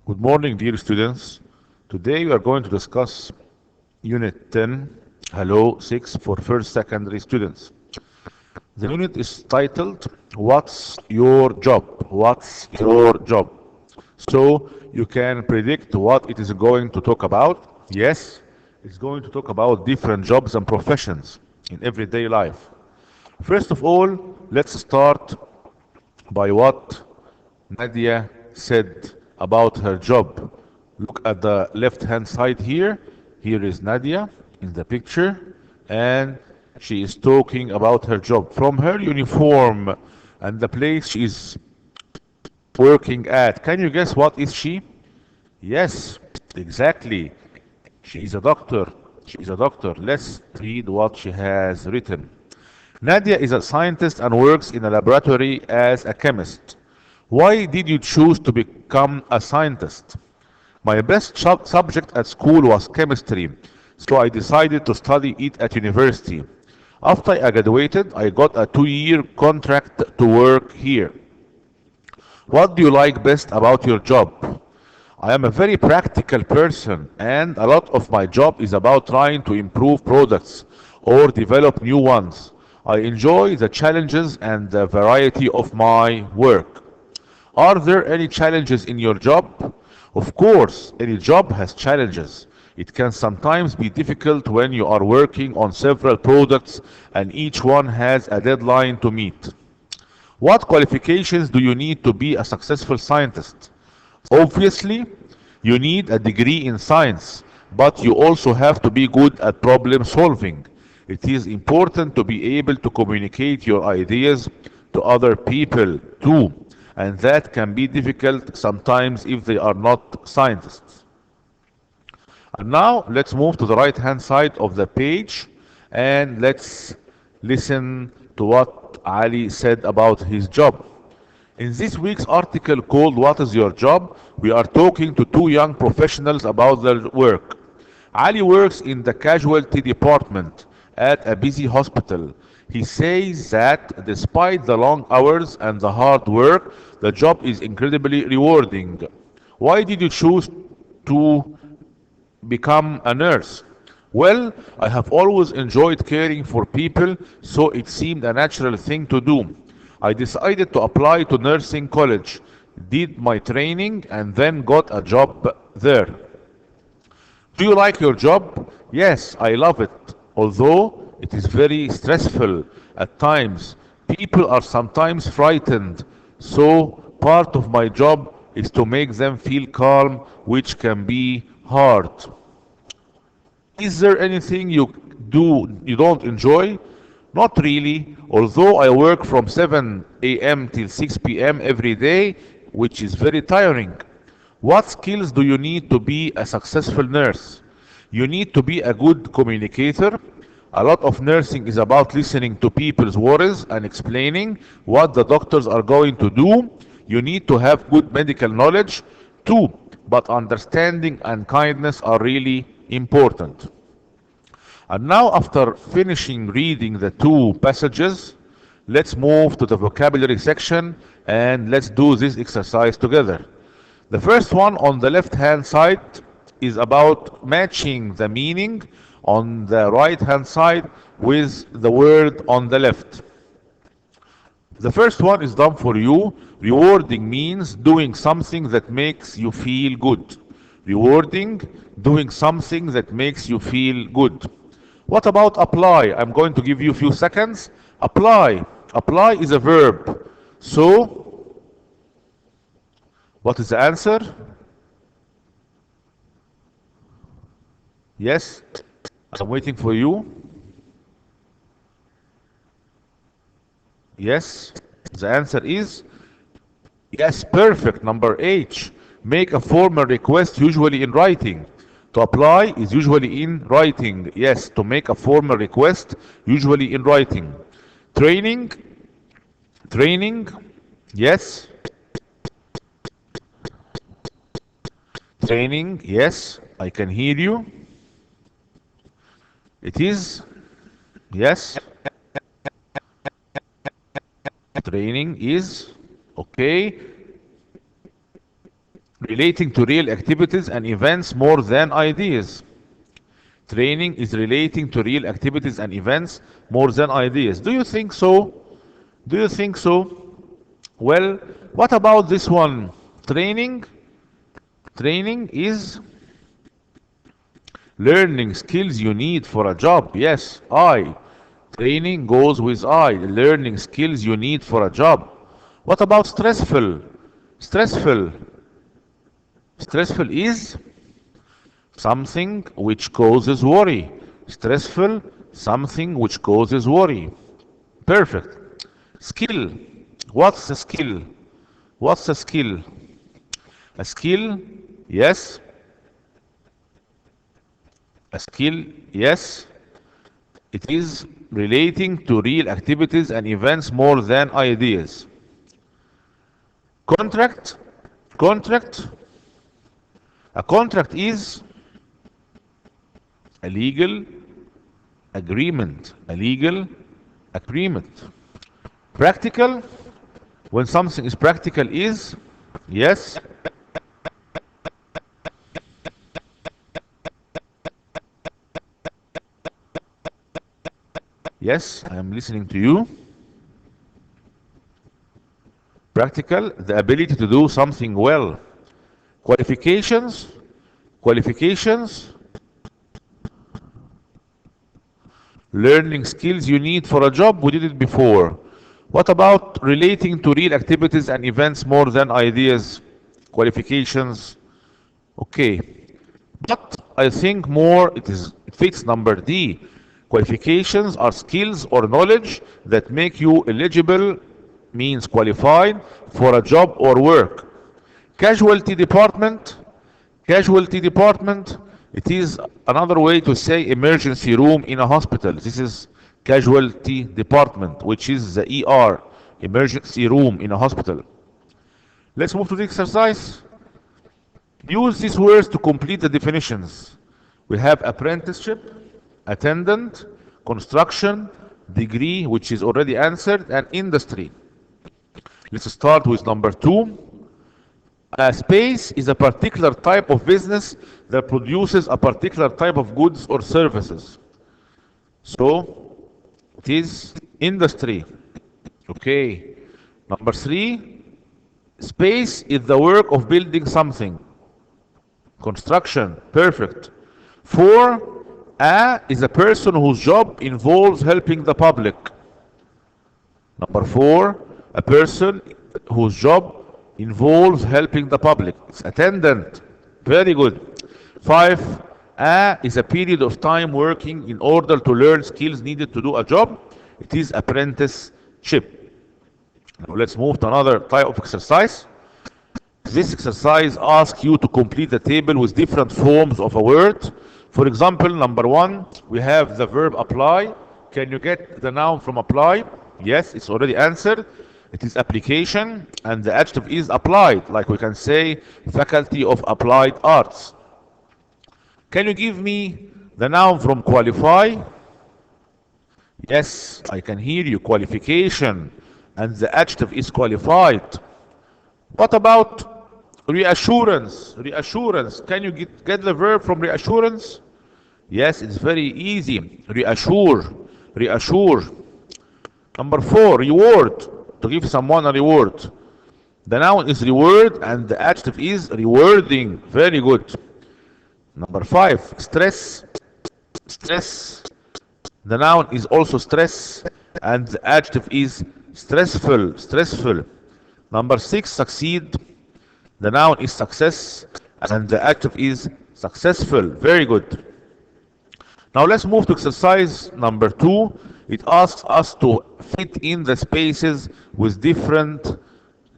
Good morning, dear students. Today we are going to discuss Unit 10, Hello 6 for first secondary students. The unit is titled, What's Your Job? What's Your Job? So you can predict what it is going to talk about. Yes, it's going to talk about different jobs and professions in everyday life. First of all, let's start by what Nadia said about her job. Look at the left hand side here. Here is Nadia in the picture, and she is talking about her job from her uniform and the place she is working at. Can you guess what is she? Yes, exactly. She is a doctor. She is a doctor. Let's read what she has written. Nadia is a scientist and works in a laboratory as a chemist. Why did you choose to become a scientist? My best subject at school was chemistry, so I decided to study it at university. After I graduated, I got a 2-year contract to work here. What do you like best about your job? I am a very practical person, and a lot of my job is about trying to improve products or develop new ones. I enjoy the challenges and the variety of my work. Are there any challenges in your job? Of course, any job has challenges. It can sometimes be difficult when you are working on several products and each one has a deadline to meet. What qualifications do you need to be a successful scientist? Obviously, you need a degree in science, but you also have to be good at problem solving. It is important to be able to communicate your ideas to other people too, and that can be difficult sometimes if they are not scientists. And now let's move to the right hand side of the page and let's listen to what Ali said about his job. In this week's article called What is Your Job? We are talking to two young professionals about their work. Ali works in the casualty department at a busy hospital. He says that despite the long hours and the hard work, the job is incredibly rewarding. Why did you choose to become a nurse? Well, I have always enjoyed caring for people, so it seemed a natural thing to do. I decided to apply to nursing college, did my training, and then got a job there. Do you like your job? Yes, I love it, although it is very stressful at times. People are sometimes frightened, so part of my job is to make them feel calm, which can be hard. Is there anything you don't enjoy? Not really, although I work from 7 a.m. till 6 p.m. every day, which is very tiring. What skills do you need to be a successful nurse? You need to be a good communicator. A lot of nursing is about listening to people's worries and explaining what the doctors are going to do. You need to have good medical knowledge too, but understanding and kindness are really important. And now, after finishing reading the two passages, let's move to the vocabulary section and let's do this exercise together. The first one on the left hand side is about matching the meaning on the right hand side with the word on the left. The first one is done for you. Rewarding means doing something that makes you feel good. Rewarding, doing something that makes you feel good. What about apply? I'm going to give you a few seconds. Apply. Apply is a verb. So, what is the answer? Yes? I'm waiting for you. Yes? The answer is yes, perfect. Number H. Make a formal request usually in writing. To apply is usually in writing. Yes, to make a formal request usually in writing. Training. Training. Yes. Training. Yes, I can hear you. It is. Yes. Training is. Okay. relating to real activities and events more than ideas. Training is relating to real activities and events more than ideas. Do you think so? Do you think so? Well, what about this one? Training? Training is learning skills you need for a job. Yes, I. Training goes with I. Learning skills you need for a job. What about stressful? Stressful. Stressful is something which causes worry. Stressful, something which causes worry. Perfect. Skill. What's a skill? What's a skill? A skill, yes. A skill, yes. It is relating to real activities and events more than ideas. Contract. Contract. A contract is a legal agreement. A legal agreement. Practical. When something is practical is, yes. Yes, I am listening to you. Practical, the ability to do something well. Qualifications, qualifications, learning skills you need for a job. We did it before. What about relating to real activities and events more than ideas? Qualifications. Okay. But I think more it fits number D. Qualifications are skills or knowledge that make you eligible, means qualified for a job or work. Casualty department. Casualty department. It is another way to say emergency room in a hospital. This is casualty department, which is the ER, emergency room in a hospital. Let's move to the exercise. Use these words to complete the definitions. We have apprenticeship, attendant, construction, degree, which is already answered, and industry. Let's start with number 2. A space is a particular type of business that produces a particular type of goods or services. So, it is industry. Okay. Number 3, space is the work of building something. Construction. Perfect. 4, a is a person whose job involves helping the public. Number 4, a person whose job involves helping the public. It's attendant. Very good. 5, a is a period of time working in order to learn skills needed to do a job. It is apprenticeship. Now let's move to another type of exercise. This exercise asks you to complete the table with different forms of a word. For example, number 1, we have the verb apply. Can you get the noun from apply? Yes, it's already answered. It is application, and the adjective is applied, like we can say Faculty of Applied Arts. Can you give me the noun from qualify? Yes, I can hear you. Qualification, and the adjective is qualified. What about reassurance? Reassurance. Can you get the verb from reassurance? Yes, it's very easy. Reassure. Reassure. Number 4, reward. To give someone a reward. The noun is reward and the adjective is rewarding. Very good. Number 5, stress. Stress. The noun is also stress and the adjective is stressful. Stressful. Number 6, succeed. The noun is success and the adjective is successful. Very good. Now let's move to exercise number 2. It asks us to fit in the spaces with different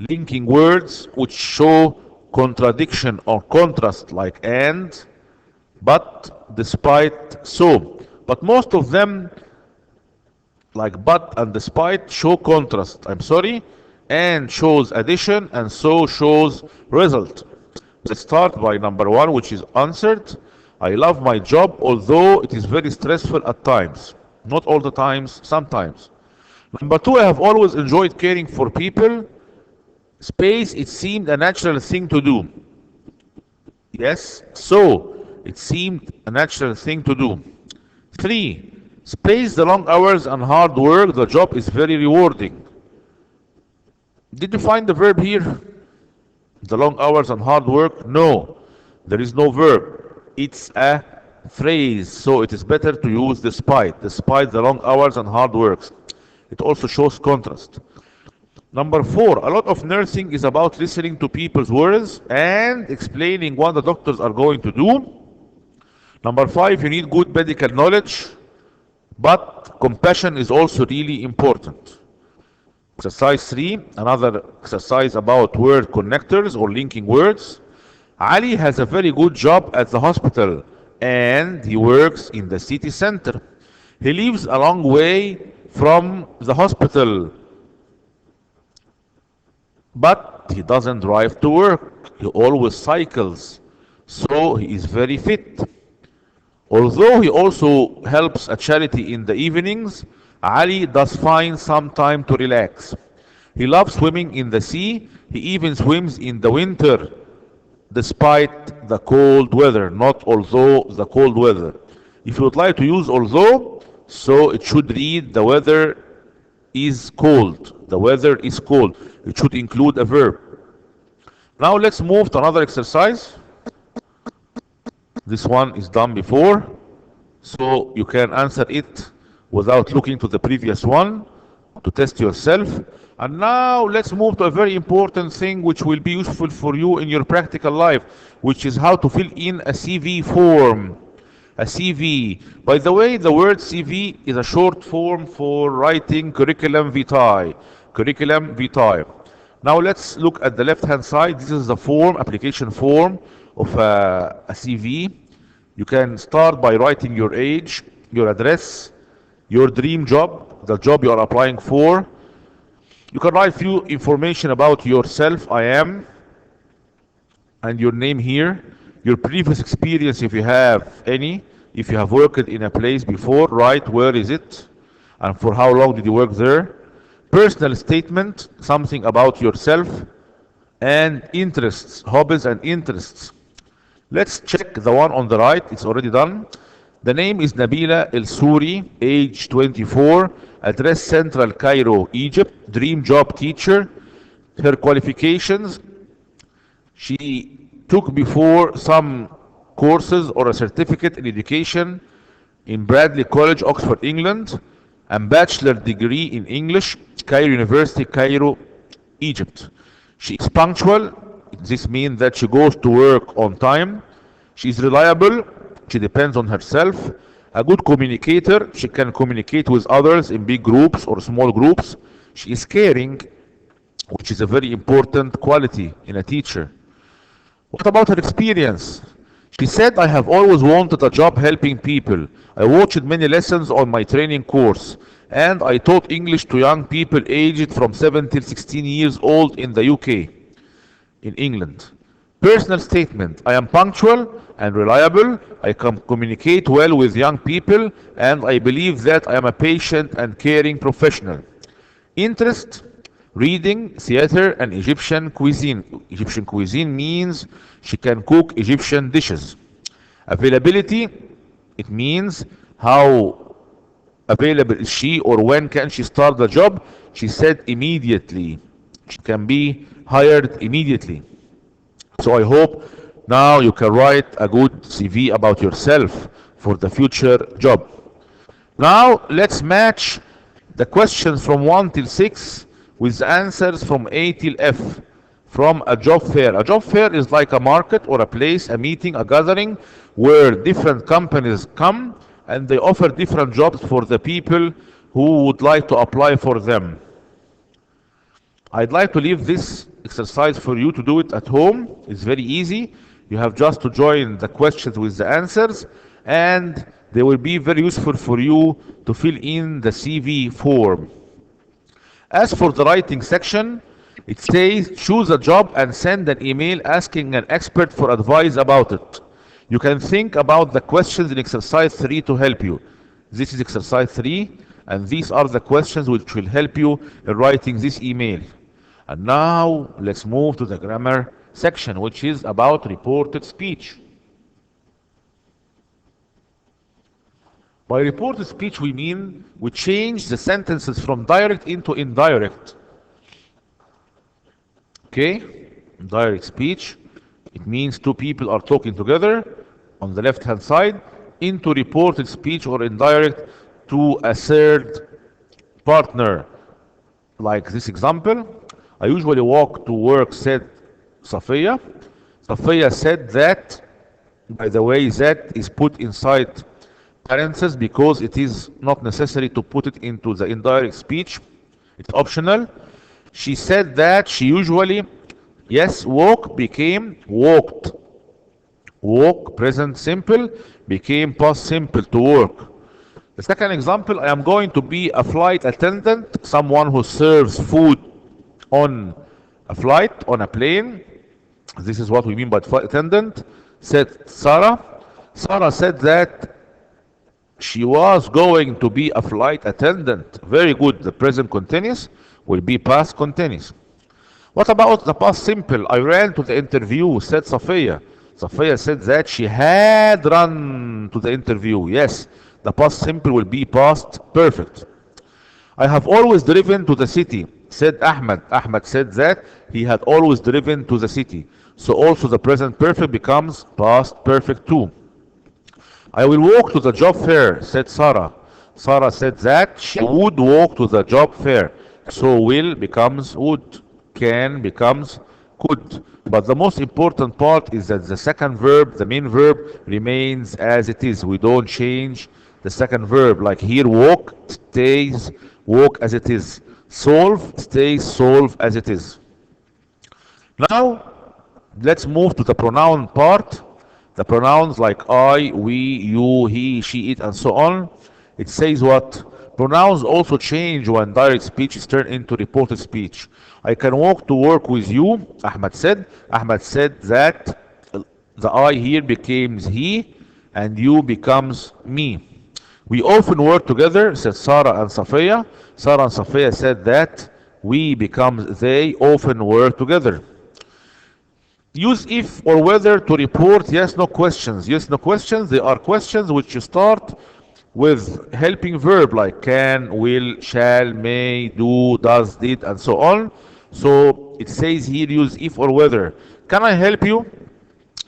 linking words which show contradiction or contrast, like and, but, despite, so. But most of them, like but and despite, show contrast. I'm sorry. And shows addition and so shows result. Let's start by number 1, which is answered. I love my job, although it is very stressful at times. Not all the times, sometimes. Number 2, I have always enjoyed caring for people. Space, it seemed a natural thing to do. Yes, so it seemed a natural thing to do. 3. Space the long hours and hard work. The job is very rewarding. Did you find the verb here? The long hours and hard work? No, there is no verb. It's a phrase, so it is better to use despite the long hours and hard works. It also shows contrast. Number 4, a lot of nursing is about listening to people's words and explaining what the doctors are going to do. Number 5, you need good medical knowledge, but compassion is also really important. Exercise 3, another exercise about word connectors or linking words. Ali has a very good job at the hospital and he works in the city center. He lives a long way from the hospital, but he doesn't drive to work. He always cycles, so he is very fit. Although he also helps a charity in the evenings, Ali does find some time to relax. He loves swimming in the sea. He even swims in the winter, despite the cold weather, not although the cold weather. If you would like to use although, so it should read the weather is cold. The weather is cold. It should include a verb. Now let's move to another exercise. This one is done before, so you can answer it without looking to the previous one to test yourself. And now let's move to a very important thing which will be useful for you in your practical life, which is how to fill in a CV form. A CV. By the way, the word CV is a short form for writing curriculum vitae. Curriculum vitae. Now let's look at the left hand side. This is the form, application form of a CV. You can start by writing your age, your address, your dream job, the job you are applying for. You can write few information about yourself, I am, and your name here, your previous experience if you have any. If you have worked in a place before, write where is it and for how long did you work there. Personal statement, something about yourself, and interests, hobbies and interests. Let's check the one on the right. It's already done. The name is Nabila El Souri, age 24, address Central Cairo, Egypt, dream job teacher. Her qualifications, she took before some courses or a certificate in education in Bradley College, Oxford, England, and bachelor degree in English, Cairo University, Cairo, Egypt. She is punctual. This means that she goes to work on time. She is reliable. She depends on herself. A good communicator. She can communicate with others in big groups or small groups. She is caring, which is a very important quality in a teacher. What about her experience? She said, I have always wanted a job helping people. I watched many lessons on my training course, and I taught English to young people aged from 7 till 16 years old in the UK, in England. Personal statement, I am punctual and reliable. I can communicate well with young people, and I believe that I am a patient and caring professional. Interest, reading, theater, and Egyptian cuisine. Egyptian cuisine means she can cook Egyptian dishes. Availability, it means how available is she or when can she start the job. She said immediately. She can be hired immediately. So I hope now you can write a good CV about yourself for the future job. Now let's match the questions from 1 till 6 with the answers from A till F from a job fair. A job fair is like a market or a place, a meeting, a gathering where different companies come and they offer different jobs for the people who would like to apply for them. I'd like to leave this exercise for you to do it at home. It's very easy. You have just to join the questions with the answers, and they will be very useful for you to fill in the CV form. As for the writing section, it says choose a job and send an email asking an expert for advice about it. You can think about the questions in exercise 3 to help you. This is exercise 3, and these are the questions which will help you in writing this email. And now let's move to the grammar section, which is about reported speech. By reported speech, we mean we change the sentences from direct into indirect. Okay? Direct speech, it means two people are talking together on the left hand side, into reported speech or indirect to a third partner. Like this example, I usually walk to work, said Safiya. Safiya said that, by the way, that is put inside parentheses because it is not necessary to put it into the indirect speech. It's optional. She said that she usually, yes, walk became walked. Walk, present simple, became past simple, to work. The second example, I am going to be a flight attendant, someone who serves food on a flight, on a plane. This is what we mean by flight attendant, said Sarah. Sarah said that she was going to be a flight attendant. Very good. The present continuous will be past continuous. What about the past simple? I ran to the interview, said Safiya. Safiya said that she had run to the interview. Yes, the past simple will be past perfect. I have always driven to the city, said Ahmed. Ahmed said that he had always driven to the city. So also the present perfect becomes past perfect too. I will walk to the job fair, said Sarah. Sarah said that she would walk to the job fair. So will becomes would, can becomes could. But the most important part is that the second verb, the main verb, remains as it is. We don't change the second verb. Like here, walk stays walk as it is. Solve stays solve as it is. Now, let's move to the pronoun part. The pronouns like I, we, you, he, she, it, and so on. It says what? Pronouns also change when direct speech is turned into reported speech. I can walk to work with you, Ahmed said. Ahmed said that the I here becomes he and you becomes me. We often work together, said Sarah and Safiya. Sarah and Safiya said that we becomes they often work together. Use if or whether to report yes, no questions. Yes, no questions, they are questions which you start with helping verb like can, will, shall, may, do, does, did, and so on. So it says here use if or whether. Can I help you?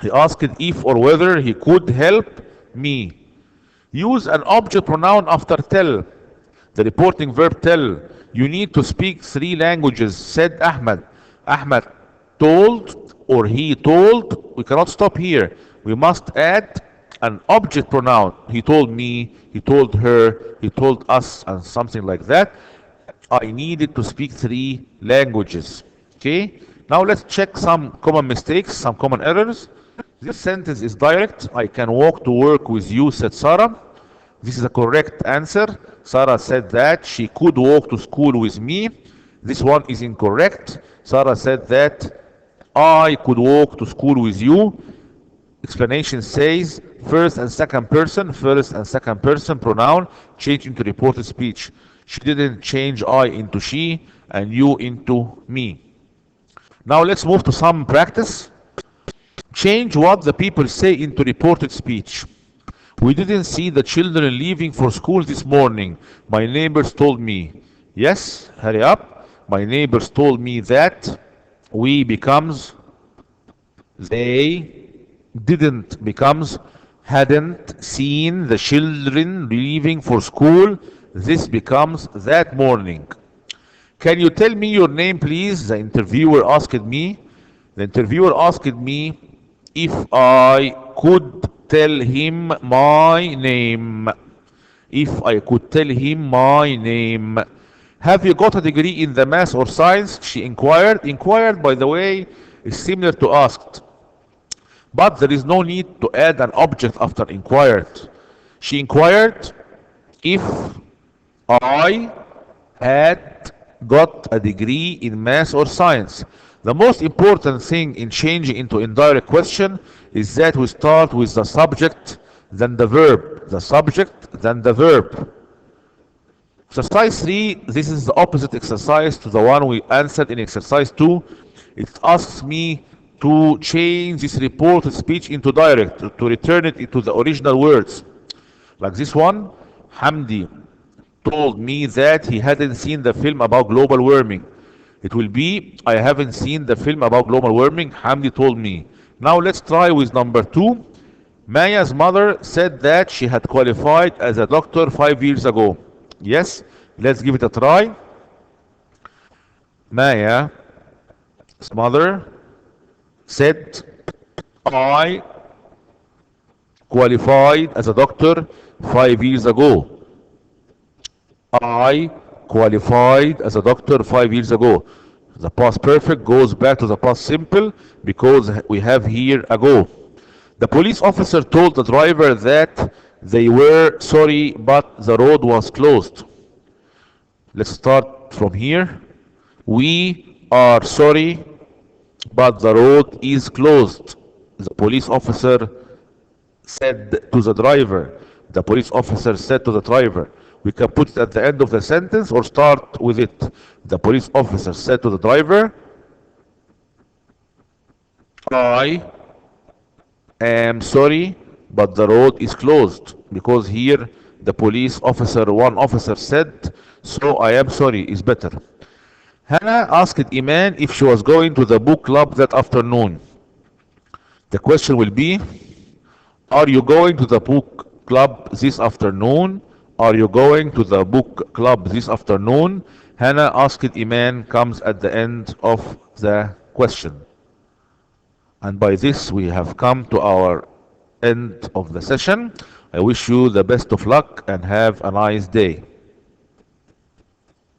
He asked if or whether he could help me. Use an object pronoun after tell. The reporting verb tell. You need to speak 3 languages, said Ahmed. Ahmed told or he told. We cannot stop here. We must add an object pronoun. He told me, he told her, he told us, and something like that. I needed to speak 3 languages. Okay? Now let's check some common mistakes, some common errors. This sentence is direct. I can walk to work with you, said Sarah. This is a correct answer. Sarah said that she could walk to school with me. This one is incorrect. Sarah said that I could walk to school with you. Explanation says first and second person pronoun change into reported speech. She didn't change I into she and you into me. Now let's move to some practice. Change what the people say into reported speech. We didn't see the children leaving for school this morning. My neighbors told me. Yes, hurry up. My neighbors told me that. We becomes they. Didn't becomes hadn't seen the children leaving for school. This becomes that morning. Can you tell me your name, please? The interviewer asked me. The interviewer asked me if I could tell him my name. If I could tell him my name. Have you got a degree in the math or science? She inquired. Inquired, by the way, is similar to asked. But there is no need to add an object after inquired. She inquired if I had got a degree in math or science. The most important thing in changing into indirect question is that we start with the subject, then the verb. The subject, then the verb. Exercise 3, this is the opposite exercise to the one we answered in exercise 2. It asks me to change this reported speech into direct, to return it into the original words. Like this one, Hamdi told me that he hadn't seen the film about global warming. It will be, I haven't seen the film about global warming, Hamdi told me. Now let's try with number 2. Maya's mother said that she had qualified as a doctor 5 years ago. Yes, let's give it a try. Maya's mother said, I qualified as a doctor 5 years ago. I qualified as a doctor 5 years ago. The past perfect goes back to the past simple because we have here ago. The police officer told the driver that they were sorry but the road was closed. Let's start from here. We are sorry but the road is closed. The police officer said to the driver. The police officer said to the driver. We can put it at the end of the sentence or start with it. The police officer said to the driver, I am sorry, but the road is closed. Because here the police officer, one officer said, so I am sorry is better. Hannah asked Iman if she was going to the book club that afternoon. The question will be, are you going to the book club this afternoon? Are you going to the book club this afternoon? Hannah asked Iman comes at the end of the question. And by this we have come to our end of the session. I wish you the best of luck and have a nice day.